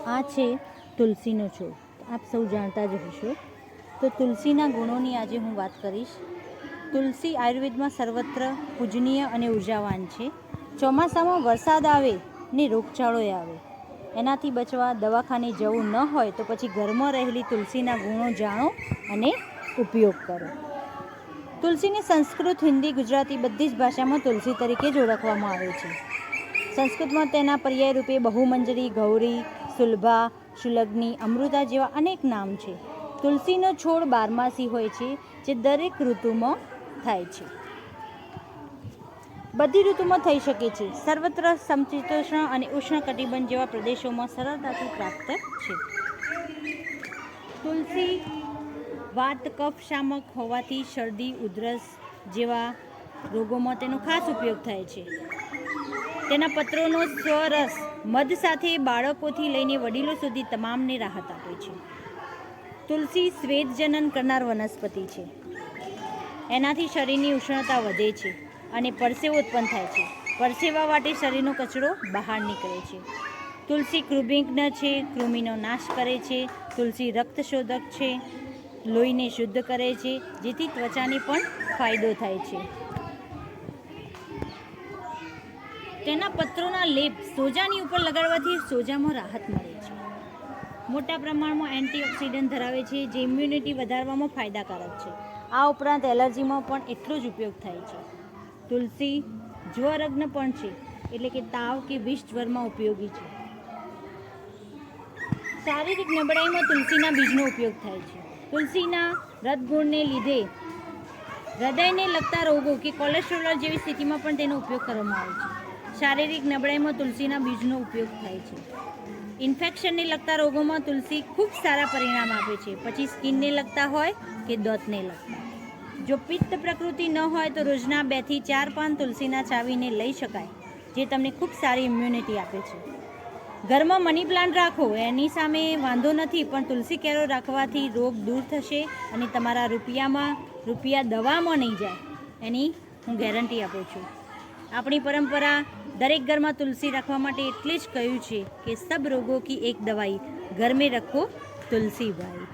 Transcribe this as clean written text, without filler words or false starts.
આ છે તુલસીનો છોડ. આપ સૌ જાણતા જ હશો. તો તુલસીના ગુણોની આજે હું વાત કરીશ. તુલસી આયુર્વેદમાં સર્વત્ર પૂજનીય અને ઉર્જાવાન છે. ચોમાસામાં વરસાદ આવે ને રોગચાળો આવે, એનાથી બચવા દવાખાને જવું ન હોય તો પછી ઘરમાં રહેલી તુલસીના ગુણો જાણો અને ઉપયોગ કરો. તુલસીને સંસ્કૃત, હિન્દી, ગુજરાતી બધી જ ભાષામાં તુલસી તરીકે જ ઓળખવામાં આવે છે. સંસ્કૃતમાં તેના પર્યાય રૂપે બહુમંજરી, ગૌરી, સુલભા, શુલગ્ની, અમૃતા જેવા અનેક નામ છે. તુલસીનો છોડ બારમાસી હોય છે, જે દરેક ઋતુમાં થાય છે. બધી ઋતુમાં થઈ શકે છે. સર્વત્ર સમશીતોષ્ણ અને ઉષ્ણ કટિબંધ જેવા પ્રદેશોમાં સરળતાથી પ્રાપ્ત છે. તુલસી વાત, કફ, શામક હોવાથી શરદી, ઉધરસ જેવા રોગોમાં તેનો ખાસ ઉપયોગ થાય છે. તેના પત્રોનો સ્વરસ મધ સાથે બાળકોથી લઈને વડીલો સુધી તમામને રાહત આપે છે. તુલસી સ્વેદજનન કરનાર વનસ્પતિ છે. એનાથી શરીરની ઉષ્ણતા વધે છે અને પરસેવો ઉત્પન્ન થાય છે. પરસેવા વાટે શરીરનો કચરો બહાર નીકળે છે. તુલસી કૃમિજ્ઞ છે, કૃમિનો નાશ કરે છે. તુલસી રક્તશોધક છે, લોહીને શુદ્ધ કરે છે, જેથી ત્વચાને પણ ફાયદો થાય છે. તેના પત્રોના લેપ સોજાની ઉપર લગાડવાથી સોજામાં રાહત મળે છે. મોટા પ્રમાણમાં એન્ટીઓક્સિડન્ટ ધરાવે છે, જે ઇમ્યુનિટી વધારવામાં ફાયદાકારક છે. આ ઉપરાંત એલર્જીમાં પણ એટલો જ ઉપયોગ થાય છે. તુલસી જ્વરગ્ન પણ છે, એટલે કે તાવ કે વિષ જ્વરમાં ઉપયોગી છે. શારીરિક નબળાઈમાં તુલસીના બીજનો ઉપયોગ થાય છે. તુલસીના રસગુણને લીધે હૃદયને લગતા રોગો કે કોલેસ્ટ્રોલ જેવી સ્થિતિમાં પણ તેનો ઉપયોગ કરવામાં આવે છે. શારીરિક નબળાઈમાં તુલસીના બીજનો ઉપયોગ થાય છે. ઇન્ફેક્શનને લગતા રોગોમાં તુલસી ખૂબ સારા પરિણામ આપે છે, પછી સ્કિનને લગતા હોય કે દાંતને લગતા. જો પિત્ત પ્રકૃતિ ન હોય તો રોજના 2 થી 4 પાન તુલસીના ચાવીને લઈ શકાય, જે તમને ખૂબ સારી ઇમ્યુનિટી આપે છે. ઘરમાં મની પ્લાન્ટ રાખો, એની સામે વાંધો નથી, પણ તુલસી કેરો રાખવાથી રોગ દૂર થશે અને તમારા રૂપિયા દવામાં નહીં જાય, એની હું ગેરંટી આપું છું. આપણી પરંપરા દરેક ઘરમાં તુલસી રાખવા માટે એટલે જ કહ્યું છે કે સબ રોગો કી એક દવાઈ, ઘર મેં રખો તુલસી ભાઈ.